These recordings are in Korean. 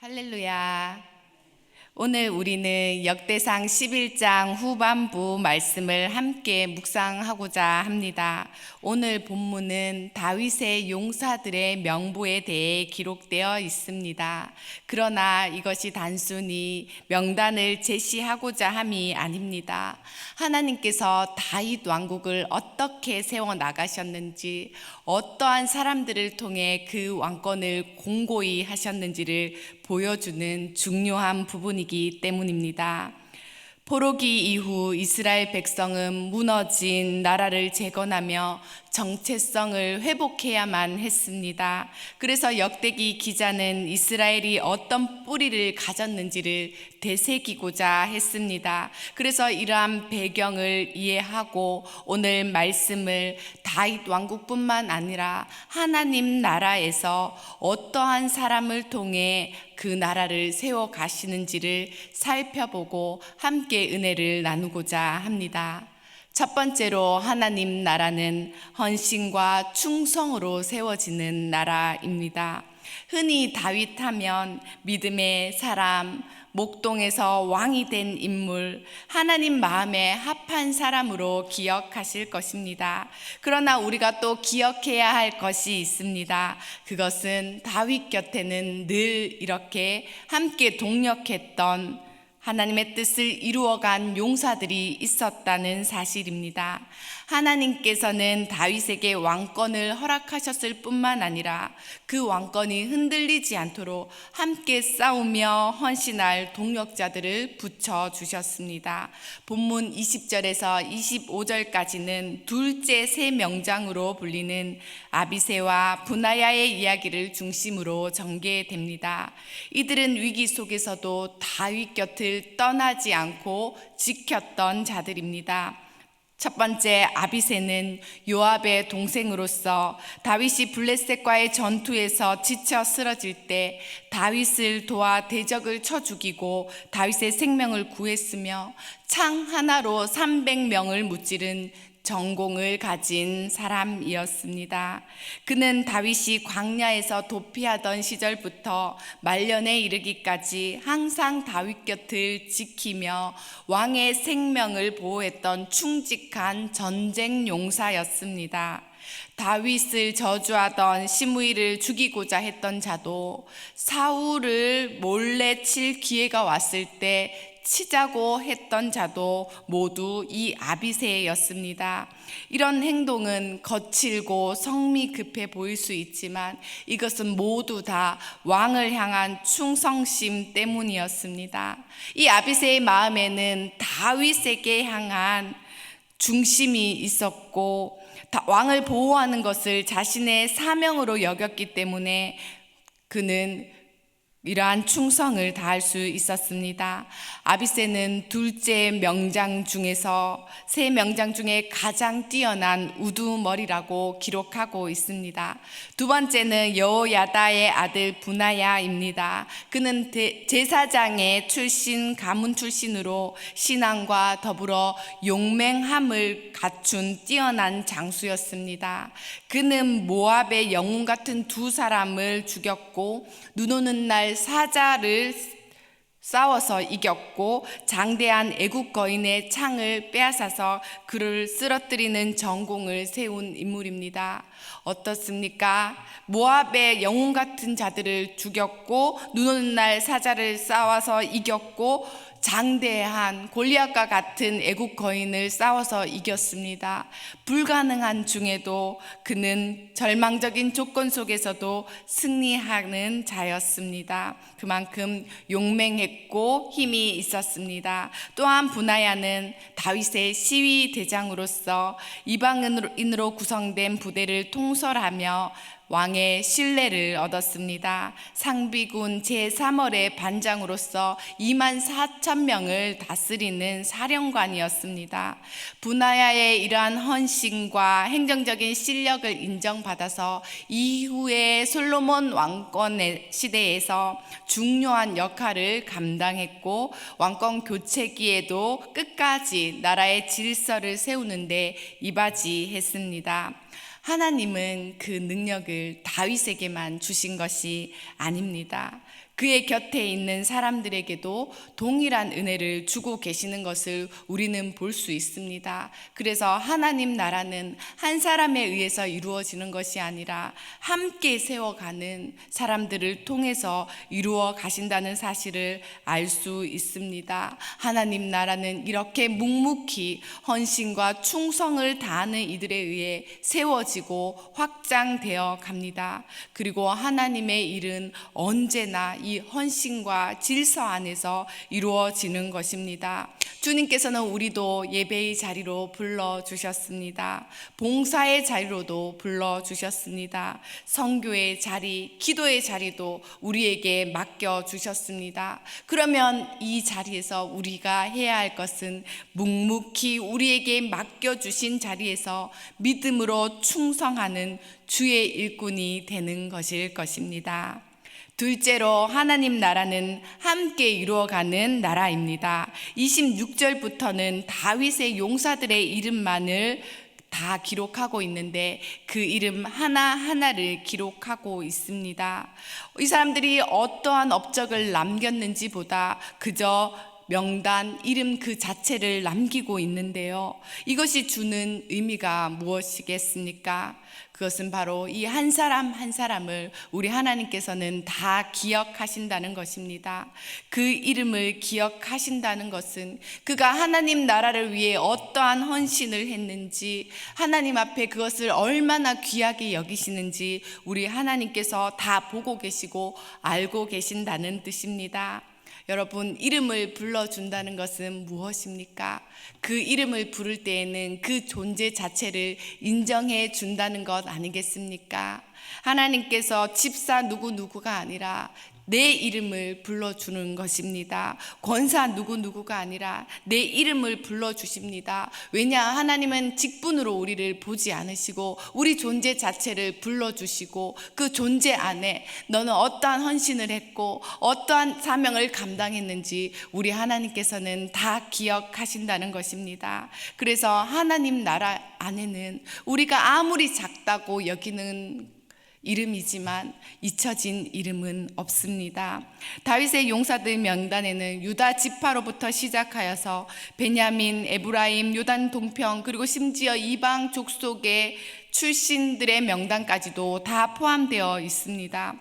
할렐루야. 오늘 우리는 역대상 11장 후반부 말씀을 함께 묵상하고자 합니다. 오늘 본문은 다윗의 용사들의 명부에 대해 기록되어 있습니다. 그러나 이것이 단순히 명단을 제시하고자 함이 아닙니다. 하나님께서 다윗 왕국을 어떻게 세워 나가셨는지, 어떠한 사람들을 통해 그 왕권을 공고히 하셨는지를 보여주는 중요한 부분이기 때문입니다. 포로기 이후 이스라엘 백성은 무너진 나라를 재건하며 정체성을 회복해야만 했습니다. 그래서 역대기 기자는 이스라엘이 어떤 뿌리를 가졌는지를 되새기고자 했습니다. 그래서 이러한 배경을 이해하고 오늘 말씀을 다윗 왕국뿐만 아니라 하나님 나라에서 어떠한 사람을 통해 그 나라를 세워 가시는지를 살펴보고 함께 은혜를 나누고자 합니다. 첫 번째로 하나님 나라는 헌신과 충성으로 세워지는 나라입니다. 흔히 다윗 하면 믿음의 사람, 목동에서 왕이 된 인물, 하나님 마음에 합한 사람으로 기억하실 것입니다. 그러나 우리가 또 기억해야 할 것이 있습니다. 그것은 다윗 곁에는 늘 이렇게 함께 동역했던 하나님의 뜻을 이루어간 용사들이 있었다는 사실입니다. 하나님께서는 다윗에게 왕권을 허락하셨을 뿐만 아니라 그 왕권이 흔들리지 않도록 함께 싸우며 헌신할 동력자들을 붙여주셨습니다. 본문 20절에서 25절까지는 둘째 세 명장으로 불리는 아비새와 분하야의 이야기를 중심으로 전개됩니다. 이들은 위기 속에서도 다윗 곁을 떠나지 않고 지켰던 자들입니다. 첫 번째 아비새는 요압의 동생으로서 다윗이 블레셋과의 전투에서 지쳐 쓰러질 때 다윗을 도와 대적을 쳐 죽이고 다윗의 생명을 구했으며 창 하나로 300명을 무찌른 전공을 가진 사람이었습니다. 그는 다윗이 광야에서 도피하던 시절부터 말년에 이르기까지 항상 다윗 곁을 지키며 왕의 생명을 보호했던 충직한 전쟁 용사였습니다. 다윗을 저주하던 시므이를 죽이고자 했던 자도 사울을 몰래 칠 기회가 왔을 때 치자고 했던 자도 모두 이 아비새였습니다. 이런 행동은 거칠고 성미 급해 보일 수 있지만 이것은 모두 다 왕을 향한 충성심 때문이었습니다. 이 아비새의 마음에는 다윗에게 향한 중심이 있었고 왕을 보호하는 것을 자신의 사명으로 여겼기 때문에 그는 이러한 충성을 다할 수 있었습니다. 아비새는 둘째 명장 중에서 세 명장 중에 가장 뛰어난 우두머리라고 기록하고 있습니다. 두 번째는 여호야다의 아들 분하야입니다. 그는 제사장의 출신, 가문 출신으로 신앙과 더불어 용맹함을 갖춘 뛰어난 장수였습니다. 그는 모압의 영웅 같은 두 사람을 죽였고 눈 오는 날 사자를 싸워서 이겼고 장대한 애국 거인의 창을 빼앗아서 그를 쓰러뜨리는 전공을 세운 인물입니다. 어떻습니까? 모압의 영웅 같은 자들을 죽였고 눈 오는 날 사자를 싸워서 이겼고 장대한 골리앗과 같은 애국 거인을 싸워서 이겼습니다. 불가능한 중에도 그는 절망적인 조건 속에서도 승리하는 자였습니다. 그만큼 용맹했고 힘이 있었습니다. 또한 분하야는 다윗의 시위 대장으로서 이방인으로 구성된 부대를 통솔하며 왕의 신뢰를 얻었습니다. 상비군 제3월의 반장으로서 24,000명을 다스리는 사령관이었습니다. 분하야의 이러한 헌신과 행정적인 실력을 인정받아서 이후의 솔로몬 왕권의 시대에서 중요한 역할을 감당했고 왕권 교체기에도 끝까지 나라의 질서를 세우는 데 이바지했습니다. 하나님은 그 능력을 다윗에게만 주신 것이 아닙니다. 그의 곁에 있는 사람들에게도 동일한 은혜를 주고 계시는 것을 우리는 볼 수 있습니다. 그래서 하나님 나라는 한 사람에 의해서 이루어지는 것이 아니라 함께 세워가는 사람들을 통해서 이루어 가신다는 사실을 알 수 있습니다. 하나님 나라는 이렇게 묵묵히 헌신과 충성을 다하는 이들에 의해 세워지고 확장되어 갑니다. 그리고 하나님의 일은 언제나 이 헌신과 질서 안에서 이루어지는 것입니다. 주님께서는 우리도 예배의 자리로 불러주셨습니다. 봉사의 자리로도 불러주셨습니다. 선교의 자리, 기도의 자리도 우리에게 맡겨주셨습니다. 그러면 이 자리에서 우리가 해야 할 것은 묵묵히 우리에게 맡겨주신 자리에서 믿음으로 충성하는 주의 일꾼이 되는 것일 것입니다. 둘째로 하나님 나라는 함께 이루어가는 나라입니다. 26절부터는 다윗의 용사들의 이름만을 다 기록하고 있는데 그 이름 하나하나를 기록하고 있습니다. 이 사람들이 어떠한 업적을 남겼는지 보다 그저 명단, 이름 그 자체를 남기고 있는데요. 이것이 주는 의미가 무엇이겠습니까? 그것은 바로 이 한 사람 한 사람을 우리 하나님께서는 다 기억하신다는 것입니다. 그 이름을 기억하신다는 것은 그가 하나님 나라를 위해 어떠한 헌신을 했는지, 하나님 앞에 그것을 얼마나 귀하게 여기시는지 우리 하나님께서 다 보고 계시고 알고 계신다는 뜻입니다. 여러분, 이름을 불러준다는 것은 무엇입니까? 그 이름을 부를 때에는 그 존재 자체를 인정해 준다는 것 아니겠습니까? 하나님께서 집사 누구누구가 아니라 내 이름을 불러주는 것입니다. 권사 누구누구가 아니라 내 이름을 불러주십니다. 왜냐? 하나님은 직분으로 우리를 보지 않으시고 우리 존재 자체를 불러주시고 그 존재 안에 너는 어떠한 헌신을 했고 어떠한 사명을 감당했는지 우리 하나님께서는 다 기억하신다는 것입니다. 그래서 하나님 나라 안에는 우리가 아무리 작다고 여기는 이름이지만 잊혀진 이름은 없습니다. 다윗의 용사들 명단에는 유다 지파로부터 시작하여서 베냐민, 에브라임, 요단 동편, 그리고 심지어 이방 족속의 출신들의 명단까지도 다 포함되어 있습니다.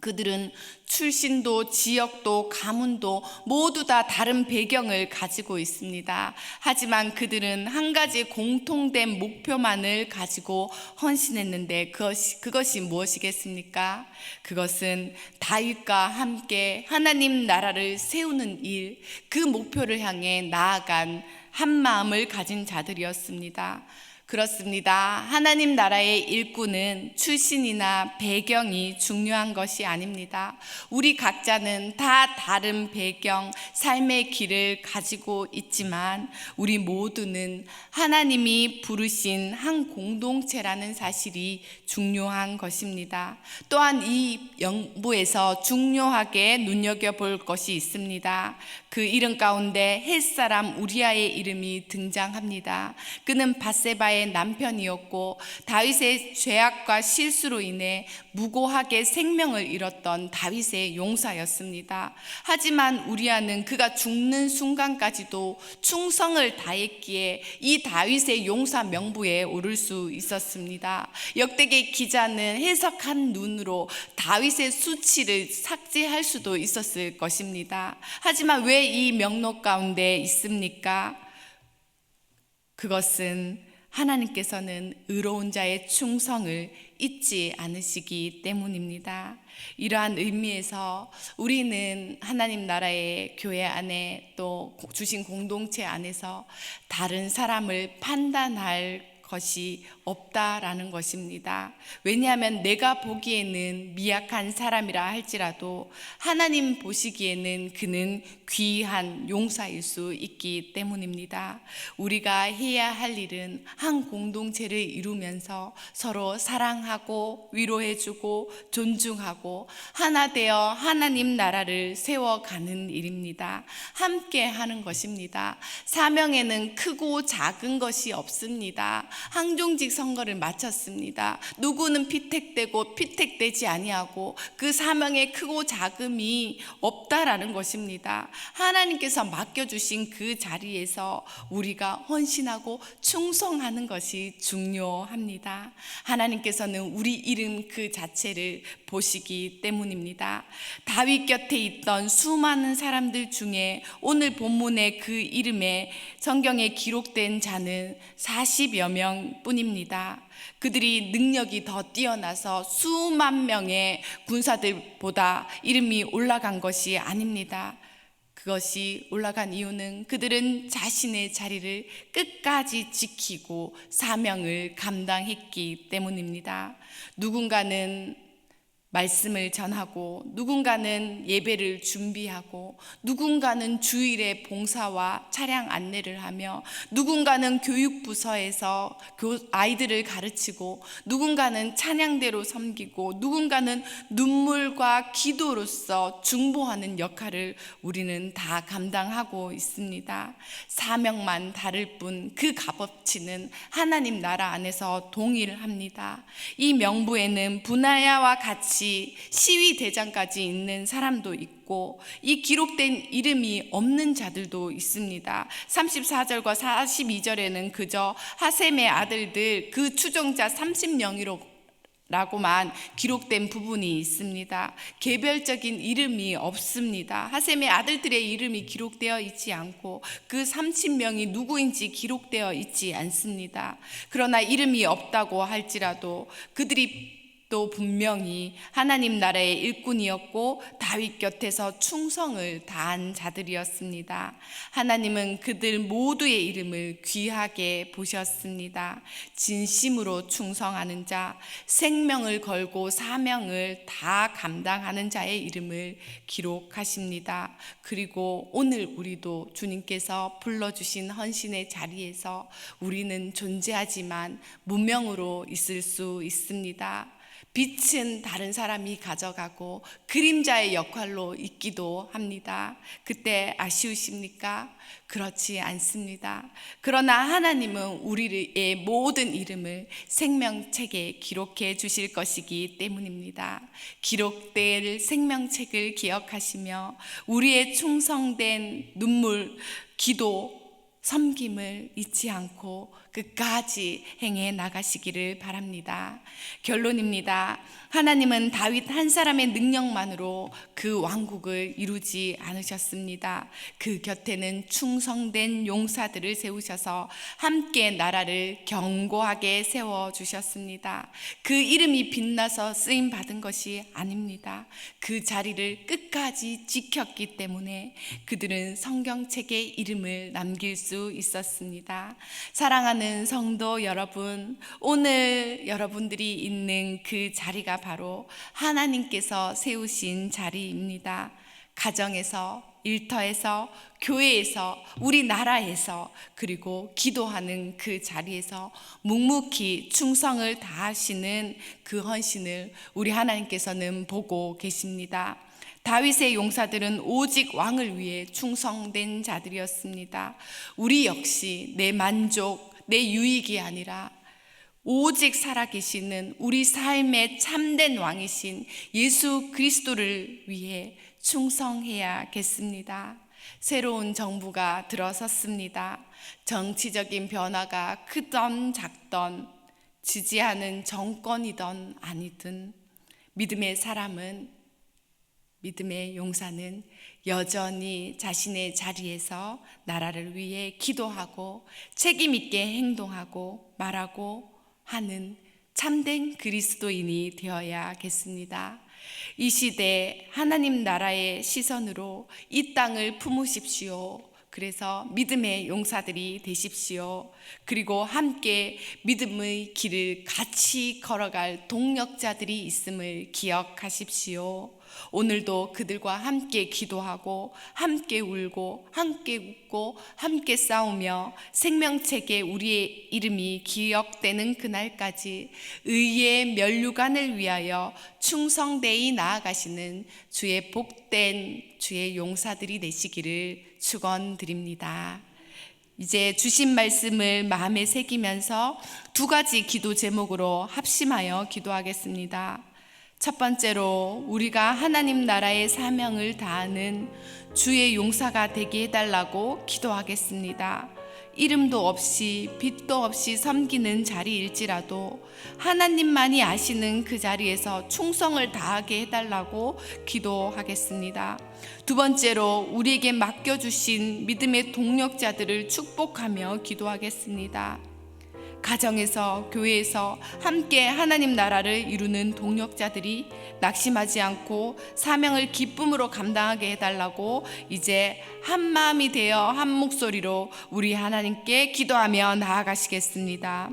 그들은 출신도 지역도 가문도 모두 다 다른 배경을 가지고 있습니다. 하지만 그들은 한 가지 공통된 목표만을 가지고 헌신했는데 그것이 무엇이겠습니까? 그것은 다윗과 함께 하나님 나라를 세우는 일, 그 목표를 향해 나아간 한 마음을 가진 자들이었습니다. 그렇습니다. 하나님 나라의 일꾼은 출신이나 배경이 중요한 것이 아닙니다. 우리 각자는 다 다른 배경, 삶의 길을 가지고 있지만 우리 모두는 하나님이 부르신 한 공동체라는 사실이 중요한 것입니다. 또한 이 영부에서 중요하게 눈여겨볼 것이 있습니다. 그 이름 가운데 햇사람 우리아의 이름이 등장합니다. 그는 밧세바의 남편이었고 다윗의 죄악과 실수로 인해 무고하게 생명을 잃었던 다윗의 용사였습니다. 하지만 우리아는 그가 죽는 순간까지도 충성을 다했기에 이 다윗의 용사 명부에 오를 수 있었습니다. 역대기 기자는 해석한 눈으로 다윗의 수치를 삭제할 수도 있었을 것입니다. 하지만 왜 이 명록 가운데 있습니까? 그것은 하나님께서는 의로운 자의 충성을 잊지 않으시기 때문입니다. 이러한 의미에서 우리는 하나님 나라의 교회 안에 또 주신 공동체 안에서 다른 사람을 판단할 것이 없다라는 것입니다. 왜냐하면 내가 보기에는 미약한 사람이라 할지라도 하나님 보시기에는 그는 귀한 용사일 수 있기 때문입니다. 우리가 해야 할 일은 한 공동체를 이루면서 서로 사랑하고 위로해주고 존중하고 하나 되어 하나님 나라를 세워가는 일입니다. 함께 하는 것입니다. 사명에는 크고 작은 것이 없습니다. 항종직 선거를 마쳤습니다. 누구는 피택되고 피택되지 아니하고 그 사명에 크고 작음이 없다라는 것입니다. 하나님께서 맡겨주신 그 자리에서 우리가 헌신하고 충성하는 것이 중요합니다. 하나님께서는 우리 이름 그 자체를 보시기 때문입니다. 다윗 곁에 있던 수많은 사람들 중에 오늘 본문의 그 이름에 성경에 기록된 자는 40여 명 뿐입니다. 그들이 능력이 더 뛰어나서 수만 명의 군사들보다 이름이 올라간 것이 아닙니다. 그것이 올라간 이유는 그들은 자신의 자리를 끝까지 지키고 사명을 감당했기 때문입니다. 누군가는 말씀을 전하고, 누군가는 예배를 준비하고, 누군가는 주일에 봉사와 차량 안내를 하며, 누군가는 교육부서에서 아이들을 가르치고, 누군가는 찬양대로 섬기고, 누군가는 눈물과 기도로서 중보하는 역할을 우리는 다 감당하고 있습니다. 사명만 다를 뿐 그 값어치는 하나님 나라 안에서 동일합니다. 이 명부에는 분하야와 같이 시위 대장까지 있는 사람도 있고, 이 기록된 이름이 없는 자들도 있습니다. 34절과 42절에는 그저 하셈의 아들들 그 추종자 30명이라고만 기록된 부분이 있습니다. 개별적인 이름이 없습니다. 하셈의 아들들의 이름이 기록되어 있지 않고 그 30명이 누구인지 기록되어 있지 않습니다. 그러나 이름이 없다고 할지라도 그들이 또 분명히 하나님 나라의 일꾼이었고 다윗 곁에서 충성을 다한 자들이었습니다. 하나님은 그들 모두의 이름을 귀하게 보셨습니다. 진심으로 충성하는 자, 생명을 걸고 사명을 다 감당하는 자의 이름을 기록하십니다. 그리고 오늘 우리도 주님께서 불러주신 헌신의 자리에서 우리는 존재하지만 무명으로 있을 수 있습니다. 빛은 다른 사람이 가져가고 그림자의 역할로 있기도 합니다. 그때 아쉬우십니까? 그렇지 않습니다. 그러나 하나님은 우리의 모든 이름을 생명책에 기록해 주실 것이기 때문입니다. 기록될 생명책을 기억하시며 우리의 충성된 눈물, 기도, 섬김을 잊지 않고 끝까지 행해 나가시기를 바랍니다. 결론입니다. 하나님은 다윗 한 사람의 능력만으로 그 왕국을 이루지 않으셨습니다. 그 곁에는 충성된 용사들을 세우셔서 함께 나라를 견고하게 세워주셨습니다. 그 이름이 빛나서 쓰임받은 것이 아닙니다. 그 자리를 끝까지 지켰기 때문에 그들은 성경책에 이름을 남길 수 있었습니다. 사랑하는 성도 여러분, 오늘 여러분들이 있는 그 자리가 바로 하나님께서 세우신 자리입니다. 가정에서, 일터에서, 교회에서, 우리나라에서, 그리고 기도하는 그 자리에서 묵묵히 충성을 다하시는 그 헌신을 우리 하나님께서는 보고 계십니다. 다윗의 용사들은 오직 왕을 위해 충성된 자들이었습니다. 우리 역시 내 만족, 내 유익이 아니라 오직 살아계시는 우리 삶의 참된 왕이신 예수 그리스도를 위해 충성해야겠습니다. 새로운 정부가 들어섰습니다. 정치적인 변화가 크던 작던, 지지하는 정권이든 아니든 믿음의 사람은, 믿음의 용사는 여전히 자신의 자리에서 나라를 위해 기도하고 책임 있게 행동하고 말하고 하는 참된 그리스도인이 되어야겠습니다. 이 시대 하나님 나라의 시선으로 이 땅을 품으십시오. 그래서 믿음의 용사들이 되십시오. 그리고 함께 믿음의 길을 같이 걸어갈 동력자들이 있음을 기억하십시오. 오늘도 그들과 함께 기도하고 함께 울고 함께 웃고 함께 싸우며 생명책에 우리의 이름이 기억되는 그날까지 의의 면류관을 위하여 충성되이 나아가시는 주의 복된 주의 용사들이 되시기를 축원드립니다. 이제 주신 말씀을 마음에 새기면서 두 가지 기도 제목으로 합심하여 기도하겠습니다. 첫 번째로 우리가 하나님 나라의 사명을 다하는 주의 용사가 되게 해달라고 기도하겠습니다. 이름도 없이 빛도 없이 섬기는 자리일지라도 하나님만이 아시는 그 자리에서 충성을 다하게 해달라고 기도하겠습니다. 두 번째로 우리에게 맡겨주신 믿음의 동력자들을 축복하며 기도하겠습니다. 가정에서, 교회에서 함께 하나님 나라를 이루는 동력자들이 낙심하지 않고 사명을 기쁨으로 감당하게 해달라고 이제 한 마음이 되어 한 목소리로 우리 하나님께 기도하며 나아가시겠습니다.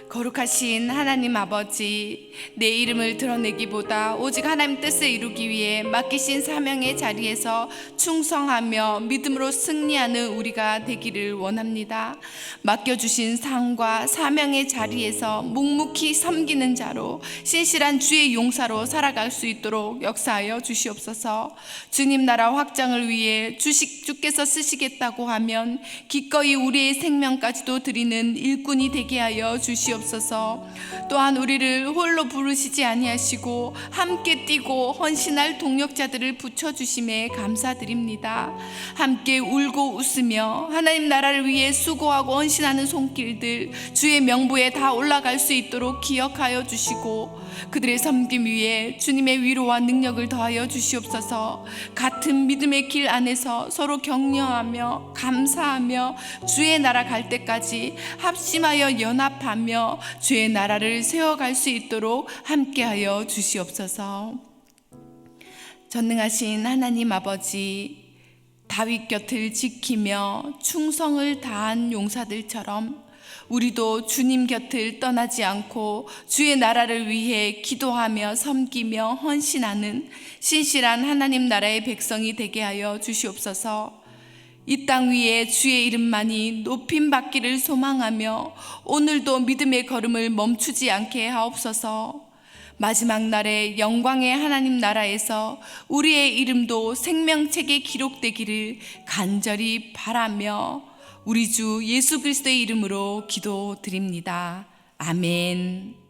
거룩하신 하나님 아버지, 내 이름을 드러내기보다 오직 하나님 뜻을 이루기 위해 맡기신 사명의 자리에서 충성하며 믿음으로 승리하는 우리가 되기를 원합니다. 맡겨주신 상과 사명의 자리에서 묵묵히 섬기는 자로 신실한 주의 용사로 살아갈 수 있도록 역사하여 주시옵소서. 주님 나라 확장을 위해 주께서 쓰시겠다고 하면 기꺼이 우리의 생명까지도 드리는 일꾼이 되게 하여 주시옵소서. 또한 우리를 홀로 부르시지 아니하시고 함께 뛰고 헌신할 동력자들을 붙여주심에 감사드립니다. 함께 울고 웃으며 하나님 나라를 위해 수고하고 헌신하는 손길들 주의 명부에 다 올라갈 수 있도록 기억하여 주시고 그들의 섬김 위에 주님의 위로와 능력을 더하여 주시옵소서. 같은 믿음의 길 안에서 서로 격려하며 감사하며 주의 나라 갈 때까지 합심하여 연합하며 주의 나라를 세워갈 수 있도록 함께하여 주시옵소서. 전능하신 하나님 아버지, 다윗 곁을 지키며 충성을 다한 용사들처럼 우리도 주님 곁을 떠나지 않고 주의 나라를 위해 기도하며 섬기며 헌신하는 신실한 하나님 나라의 백성이 되게 하여 주시옵소서. 이 땅 위에 주의 이름만이 높임받기를 소망하며 오늘도 믿음의 걸음을 멈추지 않게 하옵소서. 마지막 날에 영광의 하나님 나라에서 우리의 이름도 생명책에 기록되기를 간절히 바라며 우리 주 예수 그리스도의 이름으로 기도드립니다. 아멘.